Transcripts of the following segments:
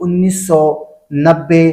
1990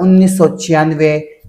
1996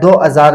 2000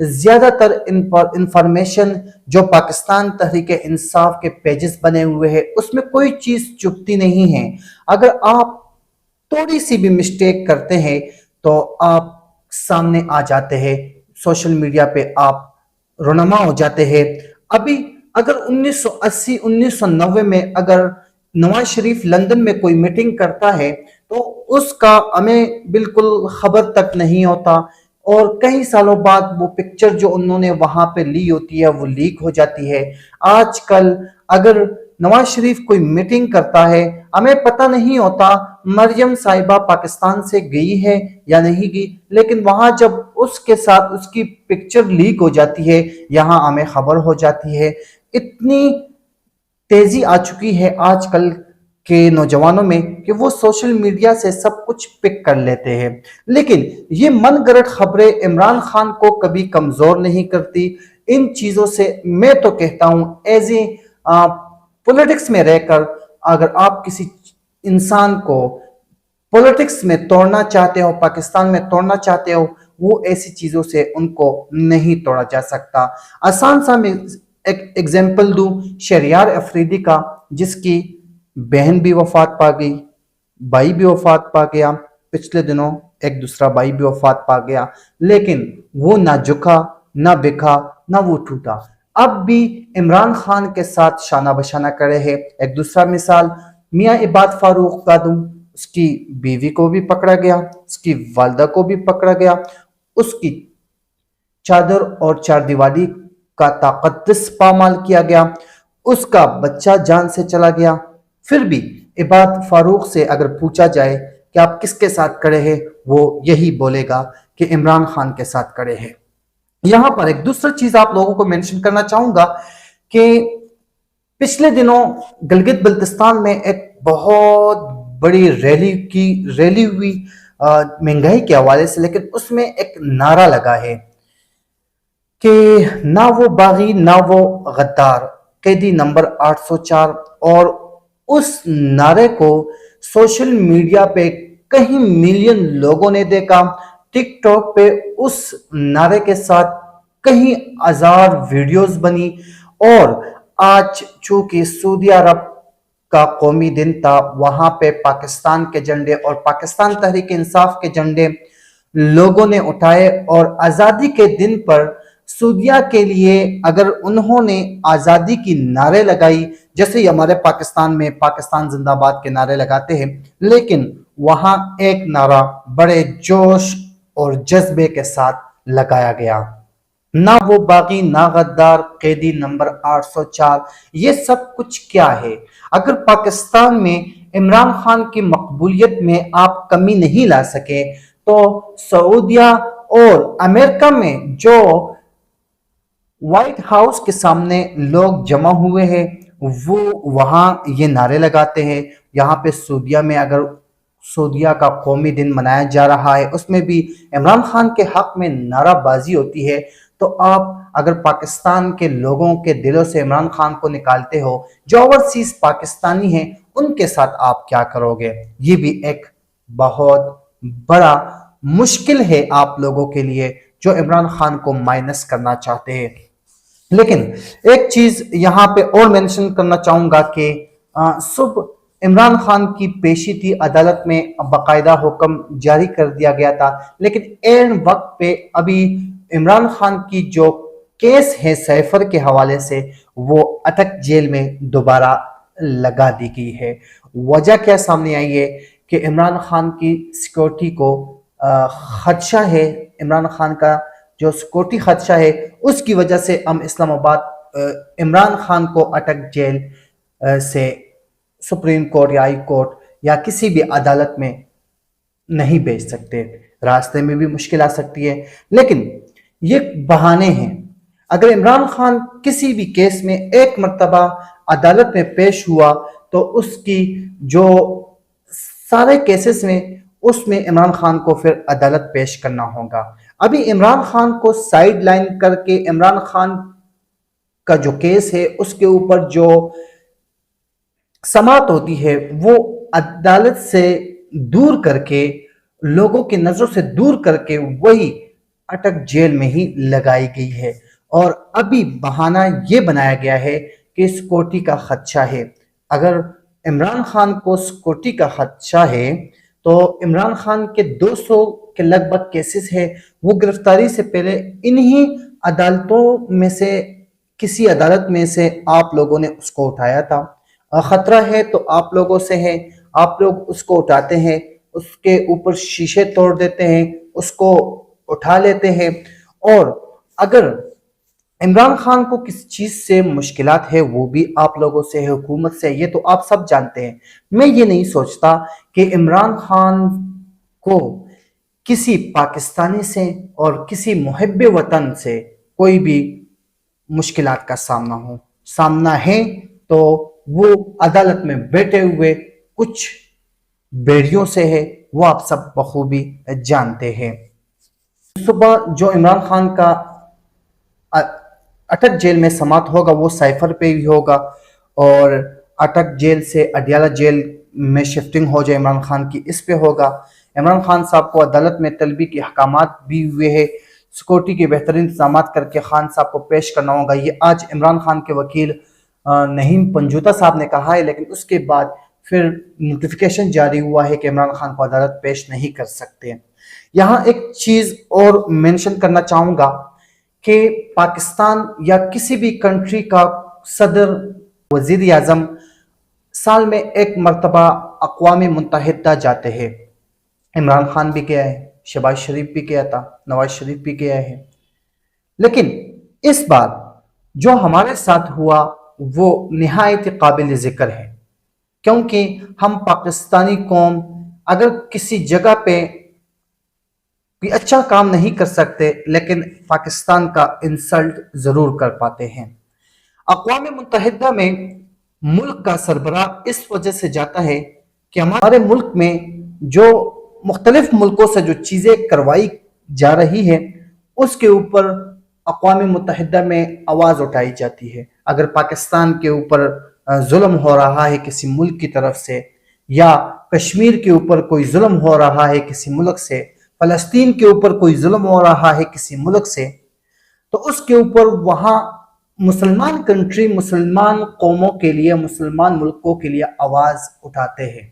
زیادہ تر انفارمیشن جو پاکستان تحریک انصاف کے پیجز بنے ہوئے ہیں اس میں کوئی چیز چپتی نہیں ہے. اگر آپ تھوڑی سی بھی مسٹیک کرتے ہیں تو آپ سامنے آ جاتے ہیں, سوشل میڈیا پہ آپ رونما ہو جاتے ہیں. ابھی اگر 1980 1990 میں اگر نواز شریف لندن میں کوئی میٹنگ کرتا ہے تو اس کا ہمیں بالکل خبر تک نہیں ہوتا, اور کئی سالوں بعد وہ پکچر جو انہوں نے وہاں پہ لی ہوتی ہے وہ لیک ہو جاتی ہے. آج کل اگر نواز شریف کوئی میٹنگ کرتا ہے ہمیں پتہ نہیں ہوتا مریم صاحبہ پاکستان سے گئی ہے یا نہیں گئی, لیکن وہاں جب اس کے ساتھ اس کی پکچر لیک ہو جاتی ہے یہاں ہمیں خبر ہو جاتی ہے. اتنی تیزی آ چکی ہے آج کل کے نوجوانوں میں کہ وہ سوشل میڈیا سے سب کچھ پک کر لیتے ہیں. لیکن یہ من گھڑت خبریں عمران خان کو کبھی کمزور نہیں کرتی. ان چیزوں سے میں تو کہتا ہوں ایز اے پولیٹکس میں رہ کر اگر آپ کسی انسان کو پولیٹکس میں توڑنا چاہتے ہو, پاکستان میں توڑنا چاہتے ہو, وہ ایسی چیزوں سے ان کو نہیں توڑا جا سکتا. آسان سا میں ایک ایگزامپل دوں شہریار افریدی کا, جس کی بہن بھی وفات پا گئی, بھائی بھی وفات پا گیا, پچھلے دنوں ایک دوسرا بھائی بھی وفات پا گیا, لیکن وہ نہ جھکا نہ بکھا نہ وہ ٹوٹا. اب بھی عمران خان کے ساتھ شانہ بشانہ کرے ہیں. ایک دوسرا مثال میاں عباد فاروق کا دوں, اس کی بیوی کو بھی پکڑا گیا, اس کی والدہ کو بھی پکڑا گیا, اس کی چادر اور چار دیواری کا تقدس پامال کیا گیا, اس کا بچہ جان سے چلا گیا. پھر بھی عباد فاروق سے اگر پوچھا جائے کہ آپ کس کے ساتھ کھڑے ہیں, وہ یہی بولے گا کہ عمران خان کے ساتھ کھڑے ہیں. یہاں پر ایک دوسری چیز آپ لوگوں کو مینشن کرنا چاہوں گا کہ پچھلے دنوں گلگت بلتستان میں ایک بہت بڑی ریلی ہوئی مہنگائی کے حوالے سے, لیکن اس میں ایک نعرہ لگا ہے کہ نہ وہ باغی نہ وہ غدار, قیدی نمبر 804. اور اس نعرے کو سوشل میڈیا پہ کئی ملین لوگوں نے دیکھا, ٹک ٹاک پہ اس نعرے کے ساتھ کئی ہزار ویڈیوز بنی. اور آج چونکہ سعودی عرب کا قومی دن تھا, وہاں پہ پاکستان کے جھنڈے اور پاکستان تحریک انصاف کے جھنڈے لوگوں نے اٹھائے, اور آزادی کے دن پر سعودیہ کے لیے اگر انہوں نے آزادی کی نعرے لگائی, جیسے ہی ہمارے پاکستان میں پاکستان زندہ باد کے نعرے لگاتے ہیں, لیکن وہاں ایک نعرہ بڑے جوش اور جذبے کے ساتھ لگایا گیا, نہ وہ باغی نہ غدار, قیدی نمبر 804. یہ سب کچھ کیا ہے؟ اگر پاکستان میں عمران خان کی مقبولیت میں آپ کمی نہیں لا سکے تو سعودیہ اور امریکہ میں جو وائٹ ہاؤس کے سامنے لوگ جمع ہوئے ہیں وہ وہاں یہ نعرے لگاتے ہیں. یہاں پہ سعودیہ میں اگر سعودیہ کا قومی دن منایا جا رہا ہے, اس میں بھی عمران خان کے حق میں نعرہ بازی ہوتی ہے, تو آپ اگر پاکستان کے لوگوں کے دلوں سے عمران خان کو نکالتے ہو, جو اوورسیز پاکستانی ہیں ان کے ساتھ آپ کیا کرو گے؟ یہ بھی ایک بہت بڑا مشکل ہے آپ لوگوں کے لیے جو عمران خان کو مائنس کرنا چاہتے ہیں. لیکن ایک چیز یہاں پہ اور مینشن کرنا چاہوں گا کہ صبح عمران خان کی پیشی تھی عدالت میں, باقاعدہ حکم جاری کر دیا گیا تھا, لیکن این وقت پہ ابھی عمران خان کی جو کیس ہے سیفر کے حوالے سے وہ اٹک جیل میں دوبارہ لگا دی گئی ہے. وجہ کیا سامنے آئی ہے کہ عمران خان کی سیکورٹی کو خدشہ ہے, عمران خان کا جو سیکورٹی خدشہ ہے اس کی وجہ سے ہم اسلام آباد عمران خان کو اٹک جیل سے سپریم کورٹ یا ہائی کورٹ یا کسی بھی عدالت میں نہیں بھیج سکتے, راستے میں بھی مشکل آ سکتی ہے. لیکن یہ بہانے ہیں. اگر عمران خان کسی بھی کیس میں ایک مرتبہ عدالت میں پیش ہوا تو اس کی جو سارے کیسز میں اس میں عمران خان کو پھر عدالت پیش کرنا ہوگا. ابھی عمران خان کو سائیڈ لائن کر کے عمران خان کا جو کیس ہے اس کے اوپر جو سماعت ہوتی ہے وہ عدالت سے دور کر کے, لوگوں کی نظروں سے دور کر کے وہی اٹک جیل میں ہی لگائی گئی ہے، اور ابھی بہانہ یہ بنایا گیا ہے کہ سیکورٹی کا خدشہ ہے۔ اگر عمران خان کو سیکورٹی کا خدشہ ہے تو عمران خان کے 200 کے لگ بھگ کیسز ہے، وہ گرفتاری سے پہلے انہی عدالتوں میں سے کسی عدالت میں سے آپ لوگوں نے اس کو اٹھایا تھا۔ خطرہ ہے تو آپ لوگوں سے ہے، آپ لوگ اس کو اٹھاتے ہیں، اس کے اوپر شیشے توڑ دیتے ہیں، اس کو اٹھا لیتے ہیں، اور اگر عمران خان کو کس چیز سے مشکلات ہے وہ بھی آپ لوگوں سے ہے، حکومت سے، یہ تو آپ سب جانتے ہیں۔ میں یہ نہیں سوچتا کہ عمران خان کو کسی پاکستانی سے اور کسی محب وطن سے کوئی بھی مشکلات کا سامنا ہے تو وہ عدالت میں بیٹھے ہوئے کچھ بیڑیوں سے ہے، وہ آپ سب بخوبی جانتے ہیں۔ صبح جو عمران خان کا اٹک جیل میں سماعت ہوگا وہ سائفر پہ بھی ہوگا، اور اٹک جیل سے اڈیالہ جیل میں شفٹنگ ہو جائے عمران خان کی، اس پہ ہوگا۔ عمران خان صاحب کو عدالت میں طلبی کے احکامات بھی ہوئے ہیں، سیکورٹی کے بہترین انتظامات کر کے خان صاحب کو پیش کرنا ہوگا۔ یہ آج عمران خان کے وکیل نہیم پنجوتا صاحب نے کہا ہے، لیکن اس کے بعد پھر نوٹیفیکیشن جاری ہوا ہے کہ عمران خان کو عدالت پیش نہیں کر سکتے۔ یہاں ایک چیز اور مینشن کرنا چاہوں گا کہ پاکستان یا کسی بھی کنٹری کا صدر، وزیر اعظم سال میں ایک مرتبہ اقوام متحدہ جاتے ہیں۔ عمران خان بھی گیا ہے، شہباز شریف بھی گیا تھا، نواز شریف بھی گیا ہے، لیکن اس بار جو ہمارے ساتھ ہوا وہ نہایت قابل ذکر ہے، کیونکہ ہم پاکستانی قوم اگر کسی جگہ پہ کوئی اچھا کام نہیں کر سکتے لیکن پاکستان کا انسلٹ ضرور کر پاتے ہیں۔ اقوام متحدہ میں ملک کا سربراہ اس وجہ سے جاتا ہے کہ ہمارے ملک میں جو مختلف ملکوں سے جو چیزیں کروائی جا رہی ہے اس کے اوپر اقوام متحدہ میں آواز اٹھائی جاتی ہے۔ اگر پاکستان کے اوپر ظلم ہو رہا ہے کسی ملک کی طرف سے، یا کشمیر کے اوپر کوئی ظلم ہو رہا ہے کسی ملک سے، فلسطین کے اوپر کوئی ظلم ہو رہا ہے کسی ملک سے، تو اس کے اوپر وہاں مسلمان کنٹری، مسلمان قوموں کے لیے، مسلمان ملکوں کے لیے آواز اٹھاتے ہیں۔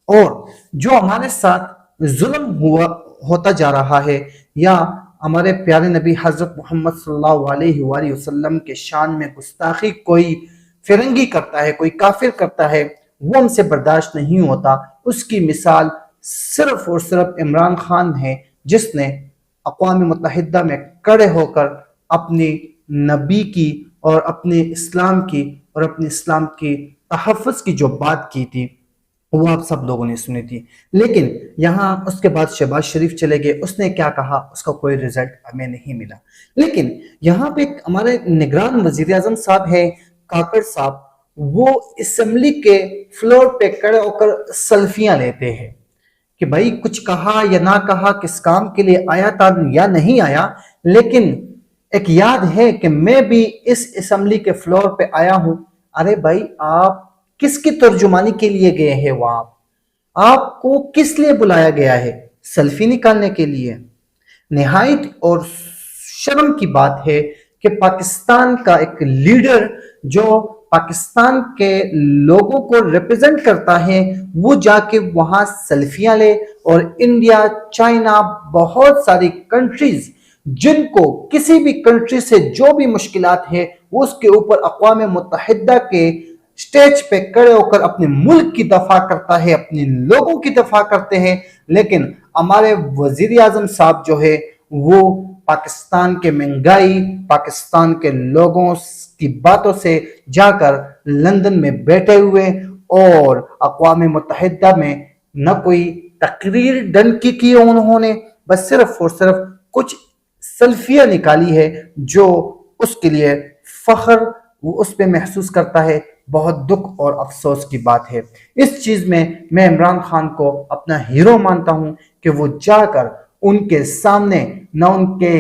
اور جو ہمارے ساتھ ظلم ہوتا جا رہا ہے، یا ہمارے پیارے نبی حضرت محمد صلی اللہ علیہ وآلہ وسلم کے شان میں گستاخی کوئی فرنگی کرتا ہے، کوئی کافر کرتا ہے، وہ ہم سے برداشت نہیں ہوتا۔ اس کی مثال صرف اور صرف عمران خان ہے، جس نے اقوام متحدہ میں کھڑے ہو کر اپنی نبی کی اور اپنے اسلام کی اور اپنے اسلام کی تحفظ کی جو بات کی تھی وہ آپ سب لوگوں نے سنی تھی۔ لیکن یہاں اس کے بعد شہباز شریف چلے گئے، اس نے کیا کہا اس کا کوئی رزلٹ ہمیں نہیں ملا۔ لیکن یہاں پہ ہمارے نگران وزیر اعظم صاحب ہیں کاکڑ صاحب، وہ اسمبلی کے فلور پہ کھڑے ہو کر سیلفیاں لیتے ہیں کہ بھائی کچھ کہا یا نہ کہا، کس کام کے لیے آیا تھا یا نہیں آیا، لیکن ایک یاد ہے کہ میں بھی اس اسمبلی کے فلور پہ آیا ہوں۔ ارے بھائی آپ کس کی ترجمانی کے لیے گئے ہیں؟ وہاں آپ کو کس لیے بلایا گیا ہے؟ سیلفی نکالنے کے لیے؟ نہایت اور شرم کی بات ہے کہ پاکستان کا ایک لیڈر جو پاکستان کے لوگوں کو ریپرزنٹ کرتا ہے وہ جا کے وہاں سیلفیاں لے، اور انڈیا، چائنا، بہت ساری کنٹریز جن کو کسی بھی کنٹری سے جو بھی مشکلات ہے وہ اس کے اوپر اقوام متحدہ کے سٹیج پہ کھڑے ہو کر اپنے ملک کی دفاع کرتا ہے، اپنے لوگوں کی دفاع کرتے ہیں، لیکن ہمارے وزیر اعظم صاحب جو ہے وہ پاکستان کے مہنگائی، پاکستان کے لوگوں کی باتوں سے جا کر لندن میں بیٹھے ہوئے، اور اقوام متحدہ میں نہ کوئی تقریر ڈن کی انہوں نے، بس صرف اور صرف کچھ سیلفیاں نکالی ہے جو اس کے لیے فخر وہ اس پہ محسوس کرتا ہے۔ بہت دکھ اور افسوس کی بات ہے۔ اس چیز میں عمران خان کو اپنا ہیرو مانتا ہوں کہ وہ جا کر ان کے سامنے نہ ان کے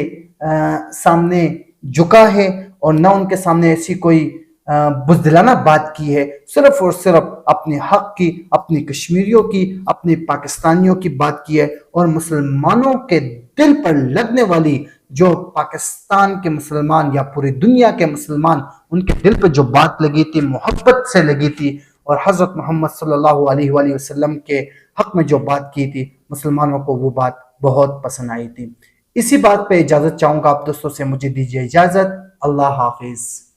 سامنے جھکا ہے اور نہ ان کے سامنے ایسی کوئی بزدلانہ بات کی ہے، صرف اور صرف اپنے حق کی، اپنی کشمیریوں کی، اپنی پاکستانیوں کی بات کی ہے، اور مسلمانوں کے دل پر لگنے والی، جو پاکستان کے مسلمان یا پوری دنیا کے مسلمان ان کے دل پہ جو بات لگی تھی، محبت سے لگی تھی، اور حضرت محمد صلی اللہ علیہ وآلہ وسلم کے حق میں جو بات کی تھی، مسلمانوں کو وہ بات بہت پسند آئی تھی۔ اسی بات پہ اجازت چاہوں گا آپ دوستوں سے، مجھے دیجیے اجازت، اللہ حافظ۔